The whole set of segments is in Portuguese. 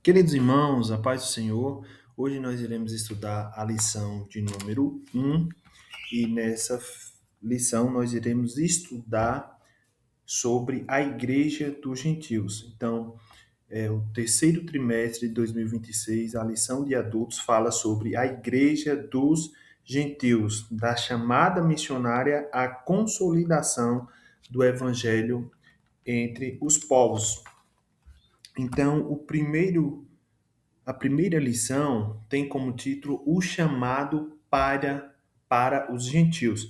Queridos irmãos, a paz do Senhor, hoje nós iremos estudar a lição de número 1 e nessa lição nós iremos estudar sobre a Igreja dos Gentios. Então, é o terceiro trimestre de 2026, a lição de adultos fala sobre a Igreja dos Gentios, da chamada missionária à consolidação do Evangelho entre os povos. Então, a primeira lição tem como título O Chamado para os Gentios.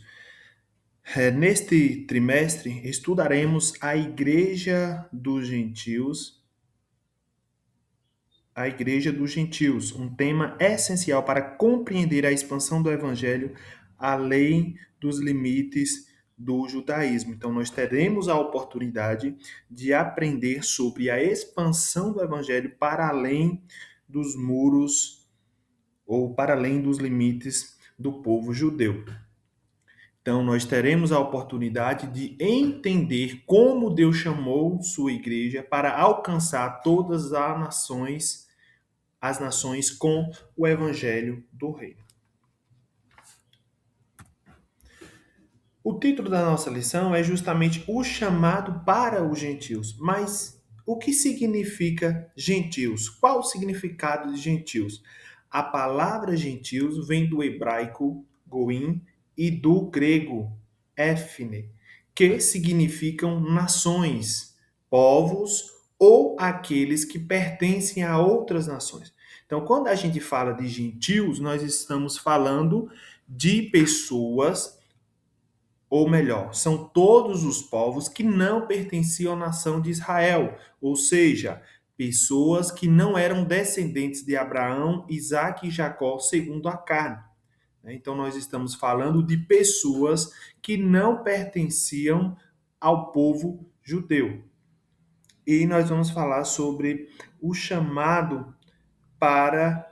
Neste trimestre, estudaremos a Igreja dos Gentios, um tema essencial para compreender a expansão do Evangelho além dos limites do judaísmo. Então, nós teremos a oportunidade de aprender sobre a expansão do Evangelho para além dos muros ou para além dos limites do povo judeu. Então, nós teremos a oportunidade de entender como Deus chamou sua igreja para alcançar todas as nações com o evangelho do reino. O título da nossa lição é justamente o chamado para os gentios. Mas o que significa gentios? Qual o significado de gentios? A palavra gentios vem do hebraico goim e do grego éfne, que significam nações, povos ou aqueles que pertencem a outras nações. Então, quando a gente fala de gentios, nós estamos falando de pessoas, ou melhor, são todos os povos que não pertenciam à nação de Israel, ou seja, pessoas que não eram descendentes de Abraão, Isaque e Jacó segundo a carne. Então, nós estamos falando de pessoas que não pertenciam ao povo judeu. E nós vamos falar sobre o chamado para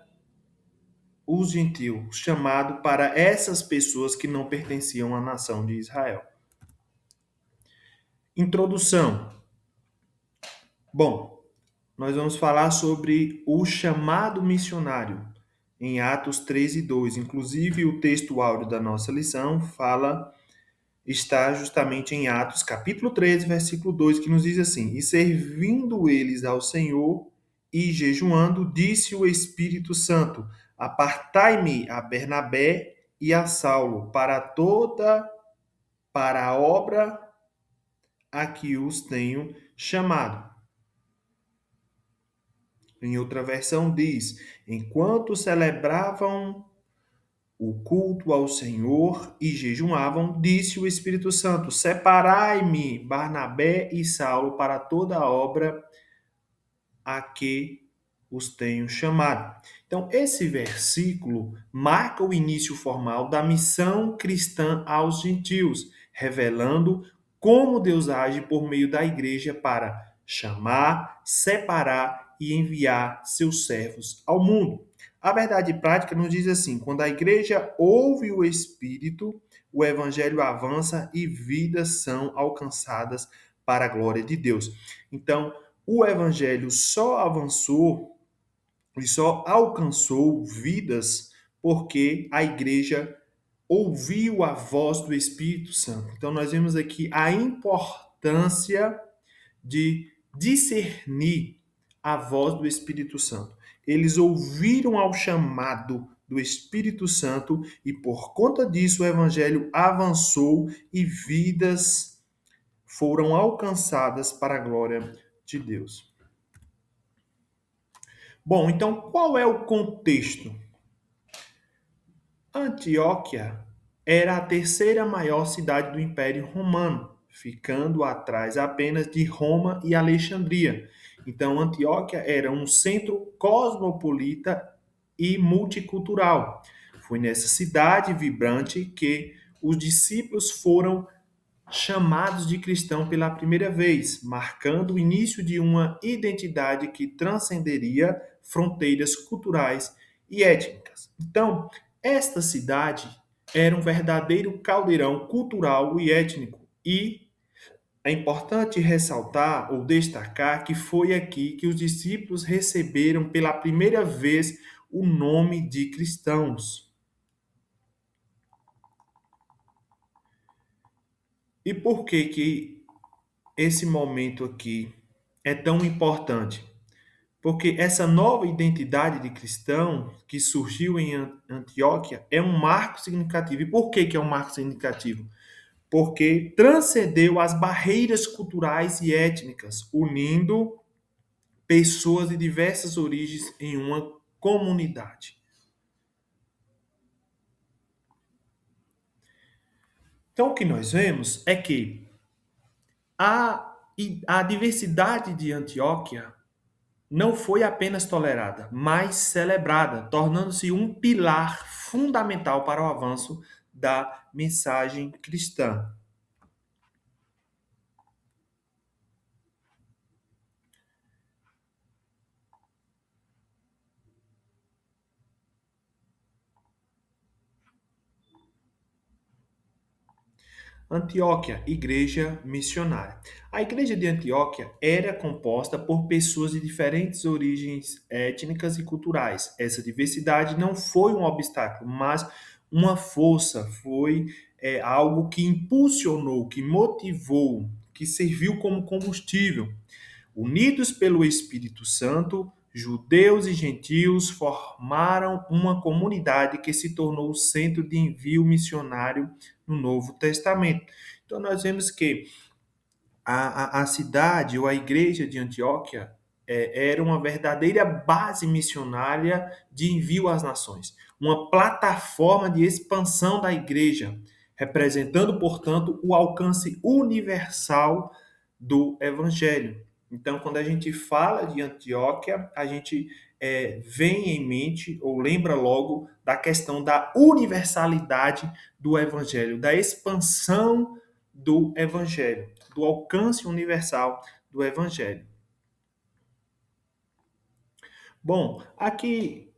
os gentios, chamado para essas pessoas que não pertenciam à nação de Israel. Introdução. Bom, nós vamos falar sobre o chamado missionário em Atos 13:2. Inclusive, o texto áudio da nossa lição está justamente em Atos, capítulo 13, versículo 2, que nos diz assim: E servindo eles ao Senhor e jejuando, disse o Espírito Santo: Apartai-me a Bernabé e a Saulo para a obra a que os tenho chamado. Em outra versão diz: Enquanto celebravam o culto ao Senhor e jejuavam, disse o Espírito Santo: Separai-me Barnabé e Saulo para toda a obra a que os tenho chamado. Então, esse versículo marca o início formal da missão cristã aos gentios, revelando como Deus age por meio da igreja para chamar, separar e enviar seus servos ao mundo. A verdade prática nos diz assim: quando a igreja ouve o Espírito, o evangelho avança e vidas são alcançadas para a glória de Deus. Então, o evangelho só avançou e só alcançou vidas porque a igreja ouviu a voz do Espírito Santo. Então, nós vemos aqui a importância de discernir a voz do Espírito Santo. Eles ouviram ao chamado do Espírito Santo e, por conta disso, o evangelho avançou e vidas foram alcançadas para a glória de Deus. Bom, então qual é o contexto? Antioquia era a terceira maior cidade do Império Romano, ficando atrás apenas de Roma e Alexandria. Então, Antioquia era um centro cosmopolita e multicultural. Foi nessa cidade vibrante que os discípulos foram chamados de cristão pela primeira vez, marcando o início de uma identidade que transcenderia fronteiras culturais e étnicas. Então, esta cidade era um verdadeiro caldeirão cultural e étnico, e É importante ressaltar ou destacar que foi aqui que os discípulos receberam pela primeira vez o nome de cristãos. E por que que esse momento aqui é tão importante? Porque essa nova identidade de cristão que surgiu em Antioquia é um marco significativo. E por que que é um marco significativo? Porque transcendeu as barreiras culturais e étnicas, unindo pessoas de diversas origens em uma comunidade. Então, o que nós vemos é que a diversidade de Antioquia não foi apenas tolerada, mas celebrada, tornando-se um pilar fundamental para o avanço da mensagem cristã. Antioquia, igreja missionária. A igreja de Antioquia era composta por pessoas de diferentes origens étnicas e culturais. Essa diversidade não foi um obstáculo, mas uma força, foi algo que impulsionou, que motivou, que serviu como combustível. Unidos pelo Espírito Santo, judeus e gentios formaram uma comunidade que se tornou o centro de envio missionário no Novo Testamento. Então, nós vemos que a cidade ou a igreja de Antioquia era uma verdadeira base missionária de envio às nações, uma plataforma de expansão da igreja, representando, portanto, o alcance universal do evangelho. Então, quando a gente fala de Antioquia, a gente vem em mente ou lembra logo da questão da universalidade do evangelho, da expansão do evangelho, do alcance universal do evangelho. Bom, aqui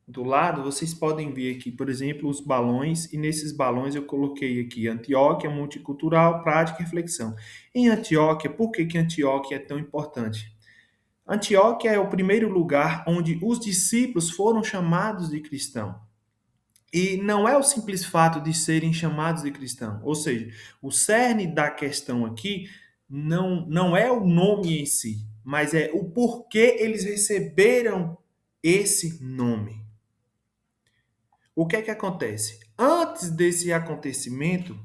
do lado vocês podem ver aqui, por exemplo, os balões, e nesses balões eu coloquei aqui Antioquia, multicultural, prática e reflexão. Em Antioquia, por que que Antioquia é tão importante? Antioquia é o primeiro lugar onde os discípulos foram chamados de cristão. E não é o simples fato de serem chamados de cristão, ou seja, o cerne da questão aqui não é o nome em si, mas é o porquê eles receberam esse nome. O que é que acontece? Antes desse acontecimento,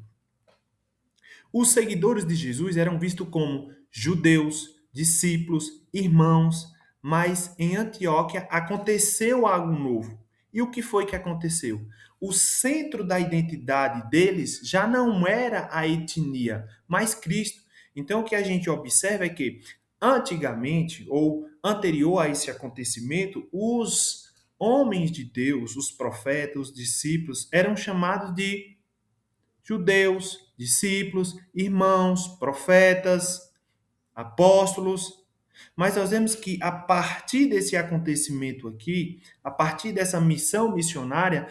os seguidores de Jesus eram vistos como judeus, discípulos, irmãos, mas em Antioquia aconteceu algo novo. E o que foi que aconteceu? O centro da identidade deles já não era a etnia, mas Cristo. Então o que a gente observa é que antigamente ou anterior a esse acontecimento, os homens de Deus, os profetas, os discípulos eram chamados de judeus, discípulos, irmãos, profetas, apóstolos. Mas nós vemos que a partir desse acontecimento aqui, a partir dessa missão missionária,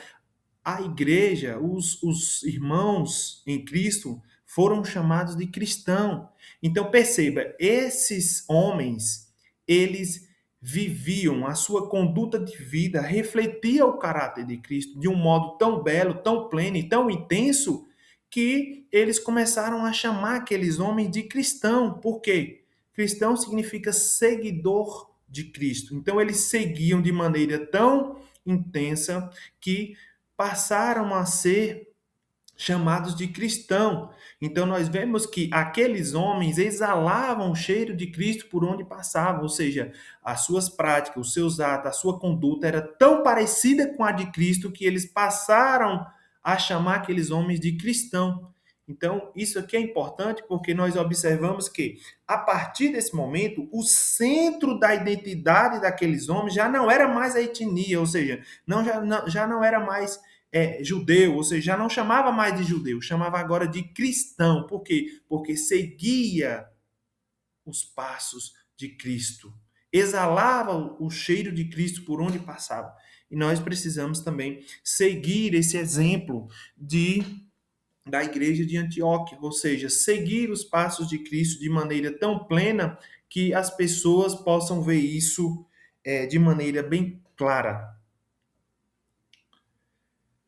a igreja, os irmãos em Cristo foram chamados de cristão. Então perceba, esses homens, eles viviam, a sua conduta de vida refletia o caráter de Cristo de um modo tão belo, tão pleno e tão intenso que eles começaram a chamar aqueles homens de cristão. Por quê? Cristão significa seguidor de Cristo. Então eles seguiam de maneira tão intensa que passaram a ser chamados de cristão. Então nós vemos que aqueles homens exalavam o cheiro de Cristo por onde passavam, ou seja, as suas práticas, os seus atos, a sua conduta era tão parecida com a de Cristo que eles passaram a chamar aqueles homens de cristão. Então, isso aqui é importante porque nós observamos que, a partir desse momento, o centro da identidade daqueles homens já não era mais a etnia, ou seja, já não era mais judeu, ou seja, já não chamava mais de judeu, chamava agora de cristão. Por quê? Porque seguia os passos de Cristo, exalava o cheiro de Cristo por onde passava. E nós precisamos também seguir esse exemplo de da igreja de Antioquia, ou seja, seguir os passos de Cristo de maneira tão plena que as pessoas possam ver isso de maneira bem clara.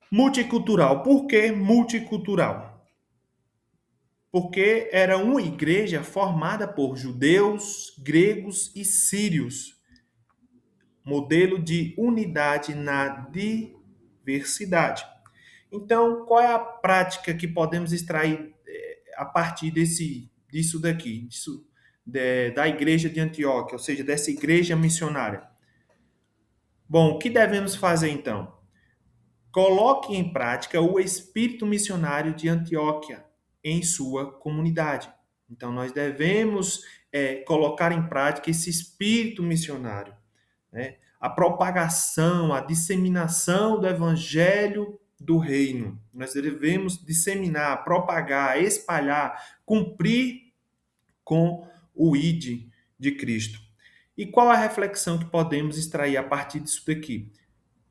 Multicultural. Por que multicultural? Porque era uma igreja formada por judeus, gregos e sírios, modelo de unidade na diversidade. Então, qual é a prática que podemos extrair a partir disso daqui, da igreja de Antioquia, ou seja, dessa igreja missionária? Bom, o que devemos fazer então? Coloque em prática o espírito missionário de Antioquia em sua comunidade. Então, nós devemos colocar em prática esse espírito missionário, né? A propagação, a disseminação do evangelho do reino. Nós devemos disseminar, propagar, espalhar, cumprir com o ID de Cristo. E qual a reflexão que podemos extrair a partir disso daqui?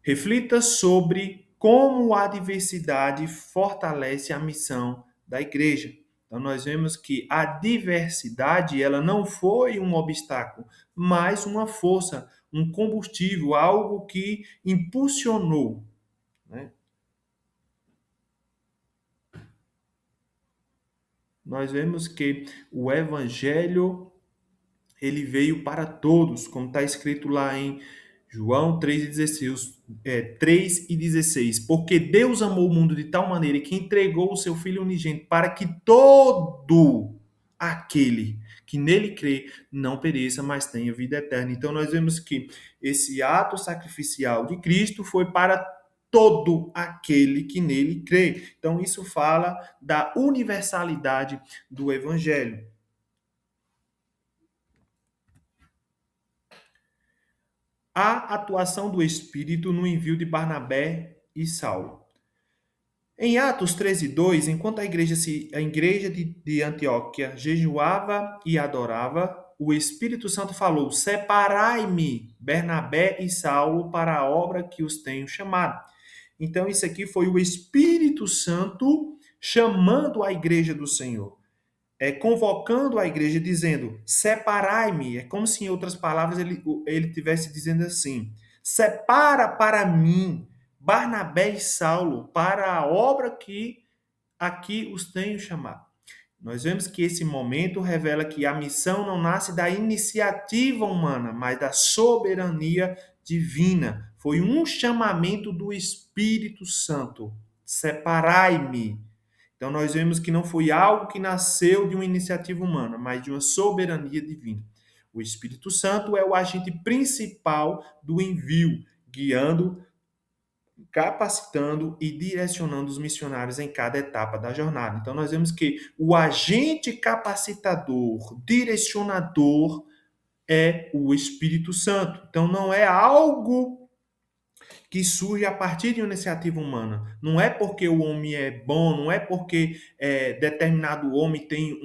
Reflita sobre como a diversidade fortalece a missão da igreja. Então nós vemos que a diversidade ela não foi um obstáculo, mas uma força, um combustível, algo que impulsionou, né? Nós vemos que o evangelho ele veio para todos, como está escrito lá em João 3,16. Porque Deus amou o mundo de tal maneira que entregou o seu Filho unigênito para que todo aquele que nele crê não pereça, mas tenha vida eterna. Então nós vemos que esse ato sacrificial de Cristo foi para todo aquele que nele crê. Então isso fala da universalidade do evangelho. A atuação do Espírito no envio de Barnabé e Saulo. Em Atos 13:2, enquanto a igreja de Antioquia jejuava e adorava, o Espírito Santo falou: Separai-me, Bernabé e Saulo, para a obra que os tenho chamado. Então, isso aqui foi o Espírito Santo chamando a igreja do Senhor, convocando a igreja, dizendo: Separai-me. É como se, em outras palavras, ele tivesse dizendo assim: Separa para mim Barnabé e Saulo para a obra que aqui os tenho chamado. Nós vemos que esse momento revela que a missão não nasce da iniciativa humana, mas da soberania divina. Foi um chamamento do Espírito Santo. Separai-me. Então nós vemos que não foi algo que nasceu de uma iniciativa humana, mas de uma soberania divina. O Espírito Santo é o agente principal do envio, guiando, capacitando e direcionando os missionários em cada etapa da jornada. Então nós vemos que o agente capacitador, direcionador é o Espírito Santo. Então não é algo que surge a partir de uma iniciativa humana. Não é porque o homem é bom, não é porque determinado homem tem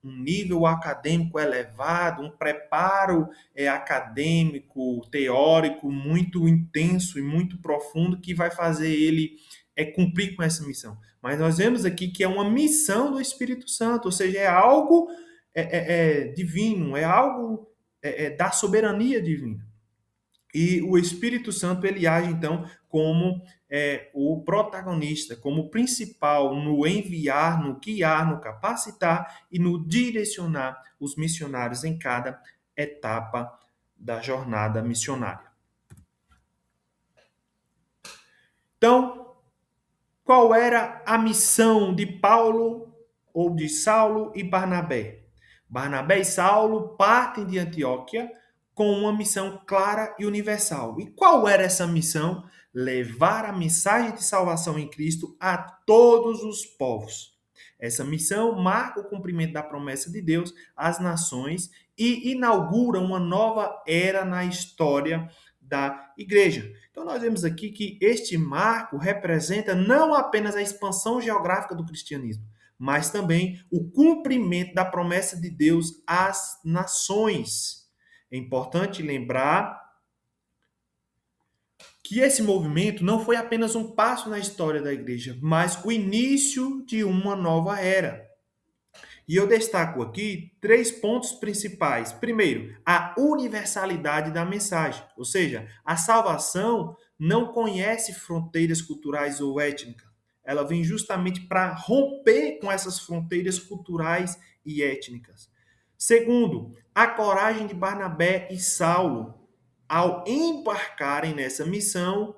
um nível acadêmico elevado, um preparo acadêmico, teórico muito intenso e muito profundo que vai fazer ele cumprir com essa missão. Mas nós vemos aqui que é uma missão do Espírito Santo, ou seja, é algo divino, é algo da soberania divina. E o Espírito Santo ele age então como o protagonista, como o principal no enviar, no guiar, no capacitar e no direcionar os missionários em cada etapa da jornada missionária. Então, qual era a missão de Paulo ou de Saulo e Barnabé? Barnabé e Saulo partem de Antioquia com uma missão clara e universal. E qual era essa missão? Levar a mensagem de salvação em Cristo a todos os povos. Essa missão marca o cumprimento da promessa de Deus às nações e inaugura uma nova era na história da igreja. Então nós vemos aqui que este marco representa não apenas a expansão geográfica do cristianismo, mas também o cumprimento da promessa de Deus às nações. É importante lembrar que esse movimento não foi apenas um passo na história da igreja, mas o início de uma nova era. E eu destaco aqui 3 pontos principais. Primeiro, a universalidade da mensagem, ou seja, a salvação não conhece fronteiras culturais ou étnicas. Ela vem justamente para romper com essas fronteiras culturais e étnicas. Segundo, a coragem de Barnabé e Saulo ao embarcarem nessa missão,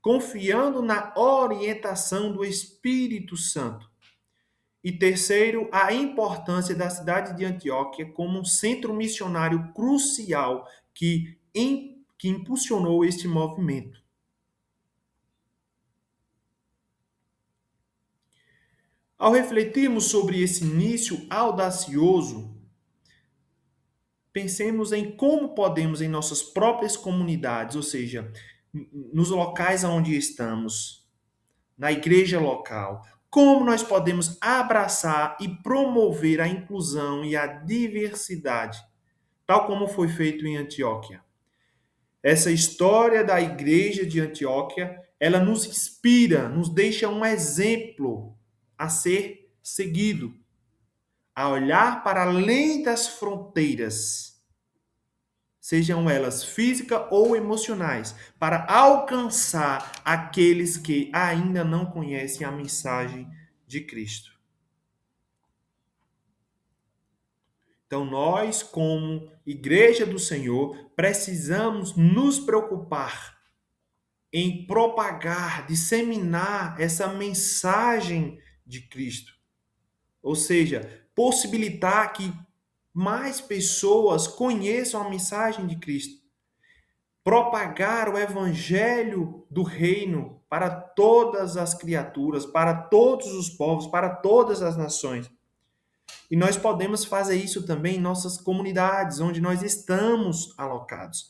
confiando na orientação do Espírito Santo. E terceiro, a importância da cidade de Antioquia como um centro missionário crucial que impulsionou este movimento. Ao refletirmos sobre esse início audacioso, pensemos em como podemos, em nossas próprias comunidades, ou seja, nos locais onde estamos, na igreja local, como nós podemos abraçar e promover a inclusão e a diversidade, tal como foi feito em Antioquia. Essa história da igreja de Antioquia, ela nos inspira, nos deixa um exemplo a ser seguido, a olhar para além das fronteiras, sejam elas físicas ou emocionais, para alcançar aqueles que ainda não conhecem a mensagem de Cristo. Então, nós, como Igreja do Senhor, precisamos nos preocupar em propagar, disseminar essa mensagem de Cristo. Ou seja, possibilitar que mais pessoas conheçam a mensagem de Cristo. Propagar o evangelho do reino para todas as criaturas, para todos os povos, para todas as nações. E nós podemos fazer isso também em nossas comunidades, onde nós estamos alocados.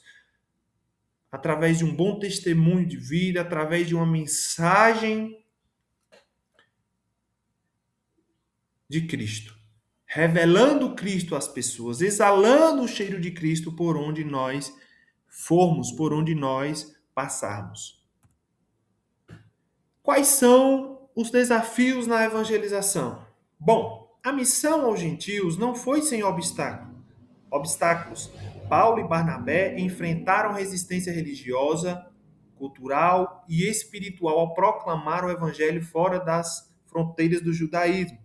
Através de um bom testemunho de vida, através de uma mensagem de Cristo. Revelando Cristo às pessoas, exalando o cheiro de Cristo por onde nós formos, por onde nós passarmos. Quais são os desafios na evangelização? Bom, a missão aos gentios não foi sem obstáculos. Paulo e Barnabé enfrentaram resistência religiosa, cultural e espiritual ao proclamar o evangelho fora das fronteiras do judaísmo.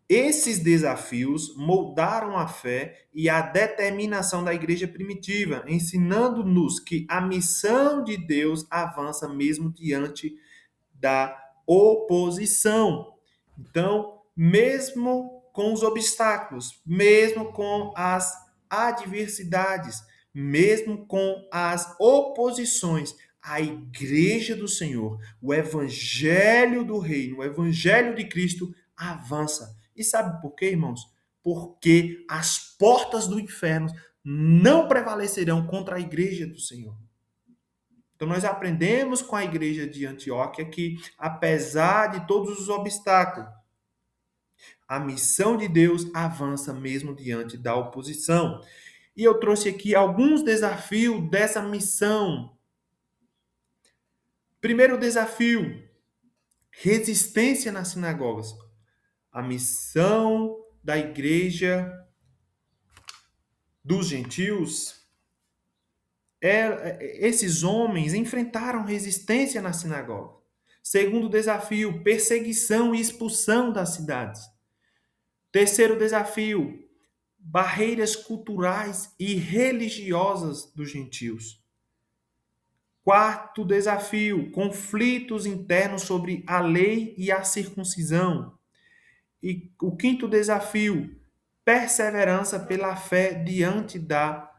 Esses desafios moldaram a fé e a determinação da igreja primitiva, ensinando-nos que a missão de Deus avança mesmo diante da oposição. Então, mesmo com os obstáculos, mesmo com as adversidades, mesmo com as oposições, a igreja do Senhor, o evangelho do reino, o evangelho de Cristo avança. E sabe por quê, irmãos? Porque as portas do inferno não prevalecerão contra a igreja do Senhor. Então, nós aprendemos com a igreja de Antioquia que, apesar de todos os obstáculos, a missão de Deus avança mesmo diante da oposição. E eu trouxe aqui alguns desafios dessa missão. Primeiro desafio: resistência nas sinagogas. A missão da igreja dos gentios, esses homens enfrentaram resistência na sinagoga. Segundo desafio, perseguição e expulsão das cidades. Terceiro desafio, barreiras culturais e religiosas dos gentios. Quarto desafio, conflitos internos sobre a lei e a circuncisão. E o quinto desafio, perseverança pela fé diante da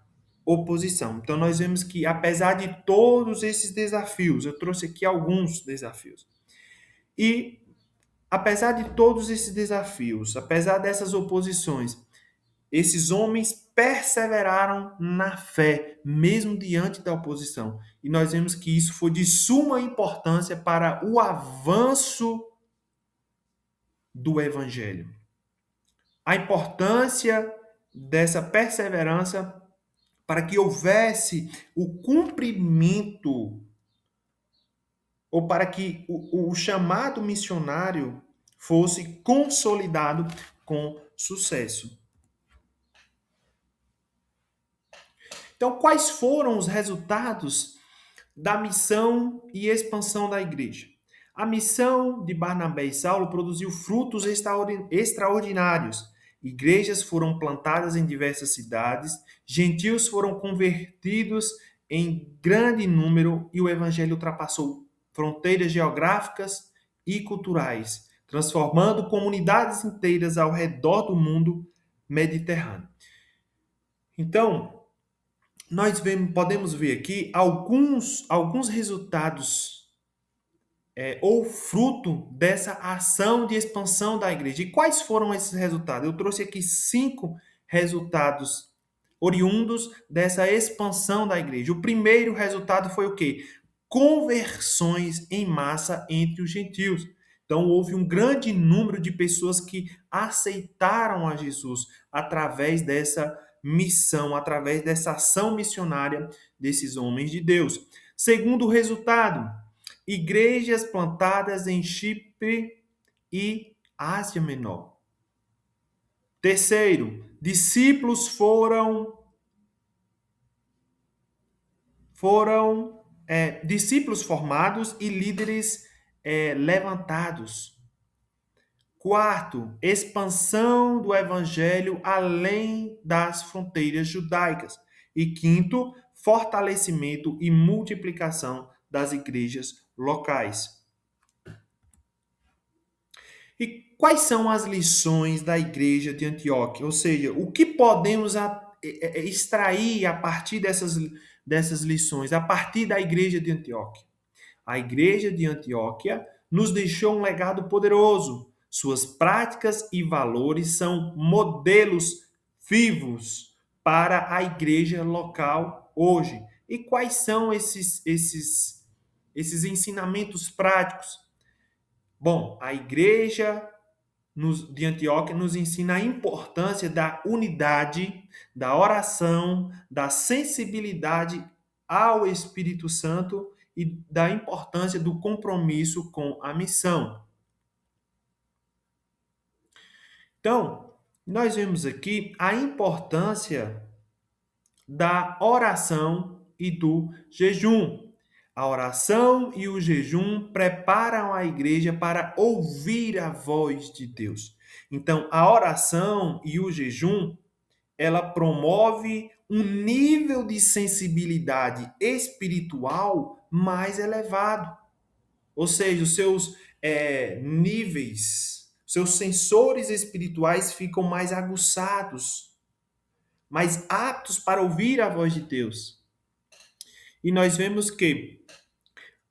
oposição. Então, nós vemos que, apesar de todos esses desafios, eu trouxe aqui alguns desafios. E, apesar de todos esses desafios, apesar dessas oposições, esses homens perseveraram na fé, mesmo diante da oposição. E nós vemos que isso foi de suma importância para o avanço do evangelho. A importância dessa perseverança para que houvesse o cumprimento ou para que o chamado missionário fosse consolidado com sucesso. Então, quais foram os resultados da missão e expansão da igreja? A missão de Barnabé e Saulo produziu frutos extraordinários. Igrejas foram plantadas em diversas cidades, gentios foram convertidos em grande número e o evangelho ultrapassou fronteiras geográficas e culturais, transformando comunidades inteiras ao redor do mundo mediterrâneo. Então, podemos ver aqui alguns resultados ou fruto dessa ação de expansão da igreja. E quais foram esses resultados? Eu trouxe aqui 5 resultados oriundos dessa expansão da igreja. O primeiro resultado foi o quê? Conversões em massa entre os gentios. Então, houve um grande número de pessoas que aceitaram a Jesus através dessa missão, através dessa ação missionária desses homens de Deus. Segundo resultado, igrejas plantadas em Chipre e Ásia Menor. Terceiro, discípulos discípulos formados e líderes levantados. Quarto, expansão do evangelho além das fronteiras judaicas. E quinto, fortalecimento e multiplicação das igrejas locais. E quais são as lições da igreja de Antioquia? Ou seja, o que podemos extrair a partir dessas lições, a partir da igreja de Antioquia? A igreja de Antioquia nos deixou um legado poderoso. Suas práticas e valores são modelos vivos para a igreja local hoje. E quais são esses ensinamentos práticos? Bom, a igreja de Antioquia nos ensina a importância da unidade, da oração, da sensibilidade ao Espírito Santo e da importância do compromisso com a missão. Então, nós vemos aqui a importância da oração e do jejum. A oração e o jejum preparam a igreja para ouvir a voz de Deus. Então, a oração e o jejum, ela promove um nível de sensibilidade espiritual mais elevado. Ou seja, os seus níveis, seus sensores espirituais ficam mais aguçados, mais aptos para ouvir a voz de Deus. E nós vemos que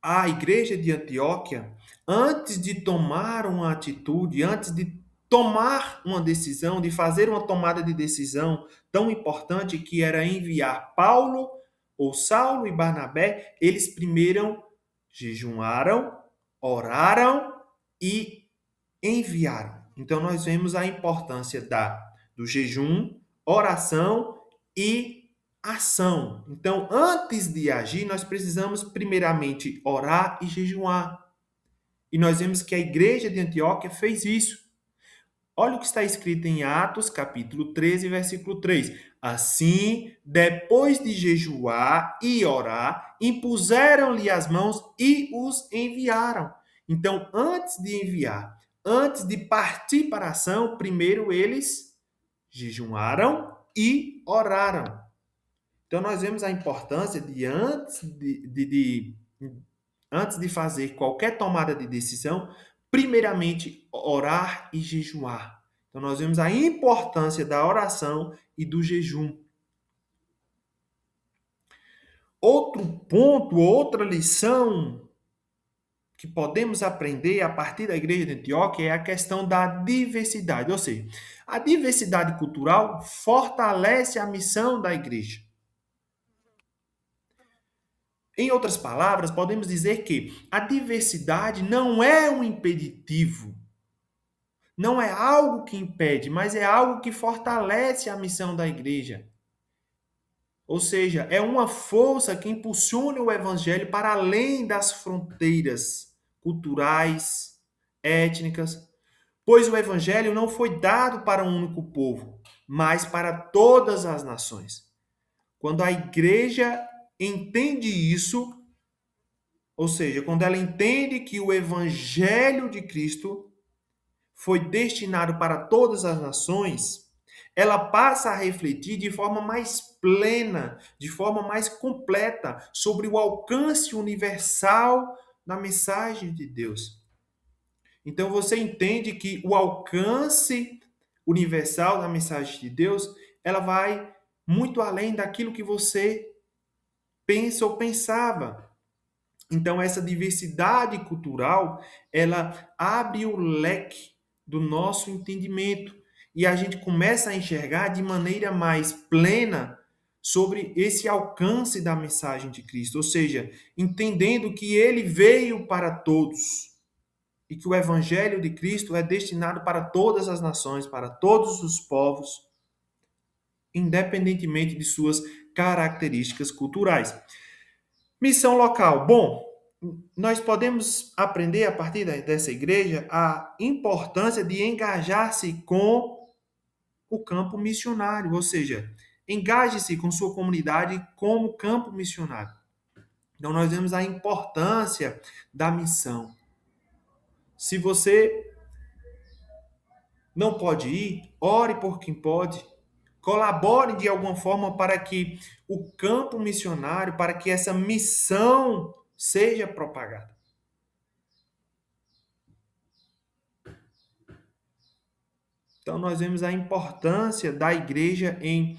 a igreja de Antioquia, antes de tomar uma atitude, antes de tomar uma decisão, de fazer uma tomada de decisão tão importante que era enviar Paulo ou Saulo e Barnabé, eles primeiro jejuaram, oraram e enviaram. Então nós vemos a importância do jejum, oração e ação. Então, antes de agir, nós precisamos primeiramente orar e jejuar. E nós vemos que a igreja de Antioquia fez isso. Olha o que está escrito em Atos, capítulo 13, versículo 3. Assim, depois de jejuar e orar, impuseram-lhe as mãos e os enviaram. Então, antes de enviar, antes de partir para a ação, primeiro eles jejuaram e oraram. Então, nós vemos a importância de antes de fazer qualquer tomada de decisão, primeiramente orar e jejuar. Então, nós vemos a importância da oração e do jejum. Outro ponto, outra lição que podemos aprender a partir da igreja de Antioquia é a questão da diversidade. Ou seja, a diversidade cultural fortalece a missão da igreja. Em outras palavras, podemos dizer que a diversidade não é um impeditivo, não é algo que impede, mas é algo que fortalece a missão da igreja. Ou seja, é uma força que impulsiona o evangelho para além das fronteiras culturais, étnicas, pois o evangelho não foi dado para um único povo, mas para todas as nações. Quando a igreja entende isso, ou seja, quando ela entende que o evangelho de Cristo foi destinado para todas as nações, ela passa a refletir de forma mais plena, de forma mais completa sobre o alcance universal da mensagem de Deus. Então você entende que o alcance universal da mensagem de Deus, ela vai muito além daquilo que você pensa ou pensava. Então essa diversidade cultural, ela abre o leque do nosso entendimento e a gente começa a enxergar de maneira mais plena sobre esse alcance da mensagem de Cristo, ou seja, entendendo que ele veio para todos e que o evangelho de Cristo é destinado para todas as nações, para todos os povos, independentemente de suas características culturais. Missão local. Bom, nós podemos aprender a partir dessa igreja a importância de engajar-se com o campo missionário, ou seja, engaje-se com sua comunidade como campo missionário. Então, nós vemos a importância da missão. Se você não pode ir, ore por quem pode. Colabore de alguma forma para que o campo missionário, para que essa missão seja propagada. Então, nós vemos a importância da igreja em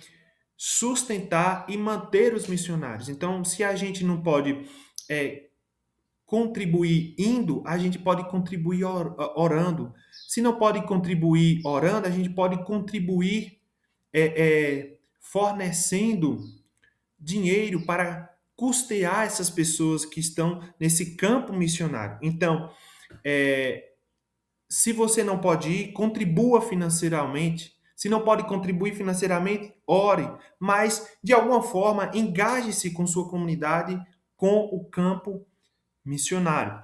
sustentar e manter os missionários. Então, se a gente não pode contribuir indo, a gente pode contribuir orando. Se não pode contribuir orando, a gente pode contribuir fornecendo dinheiro para custear essas pessoas que estão nesse campo missionário. Então, se você não pode ir, contribua financeiramente. Se não pode contribuir financeiramente, ore. Mas, de alguma forma, engaje-se com sua comunidade, com o campo missionário.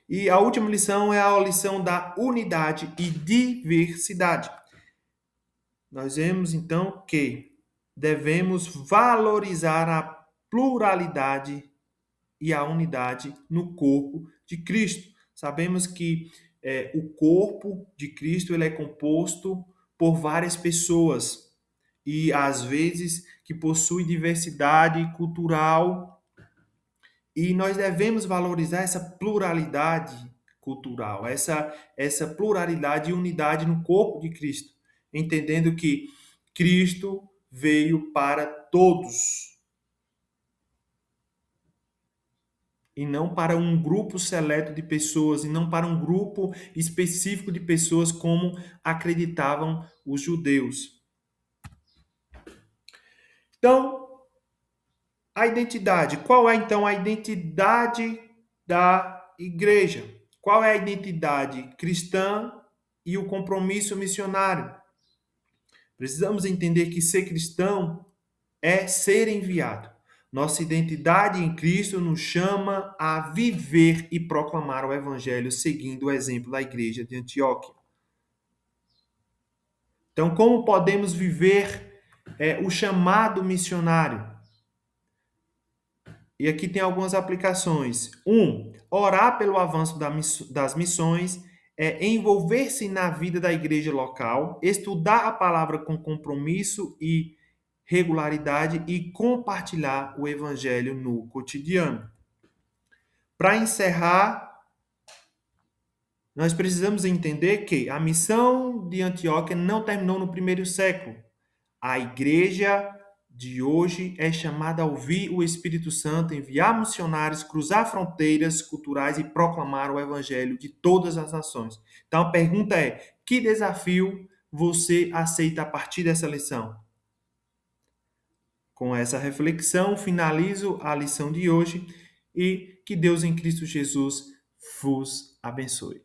E a última lição é a lição da unidade e diversidade. Nós vemos, então, que devemos valorizar a pluralidade e a unidade no corpo de Cristo. Sabemos que o corpo de Cristo ele é composto por várias pessoas e, às vezes, que possui diversidade cultural e nós devemos valorizar essa pluralidade cultural, essa pluralidade e unidade no corpo de Cristo, entendendo que Cristo veio para todos e não para um grupo seleto de pessoas, e não para um grupo específico de pessoas como acreditavam os judeus. Então, a identidade. Qual é então a identidade da igreja? Qual é a identidade cristã e o compromisso missionário? Precisamos entender que ser cristão é ser enviado. Nossa identidade em Cristo nos chama a viver e proclamar o evangelho seguindo o exemplo da igreja de Antioquia. Então, como podemos viver o chamado missionário? E aqui tem algumas aplicações. Orar pelo avanço das missões, envolver-se na vida da igreja local, estudar a palavra com compromisso e regularidade e compartilhar o evangelho no cotidiano. Para encerrar, nós precisamos entender que a missão de Antioquia não terminou no primeiro século. A igreja de hoje é chamada a ouvir o Espírito Santo, enviar missionários, cruzar fronteiras culturais e proclamar o evangelho de todas as nações. Então a pergunta é: que desafio você aceita a partir dessa lição? Com essa reflexão, finalizo a lição de hoje e que Deus em Cristo Jesus vos abençoe.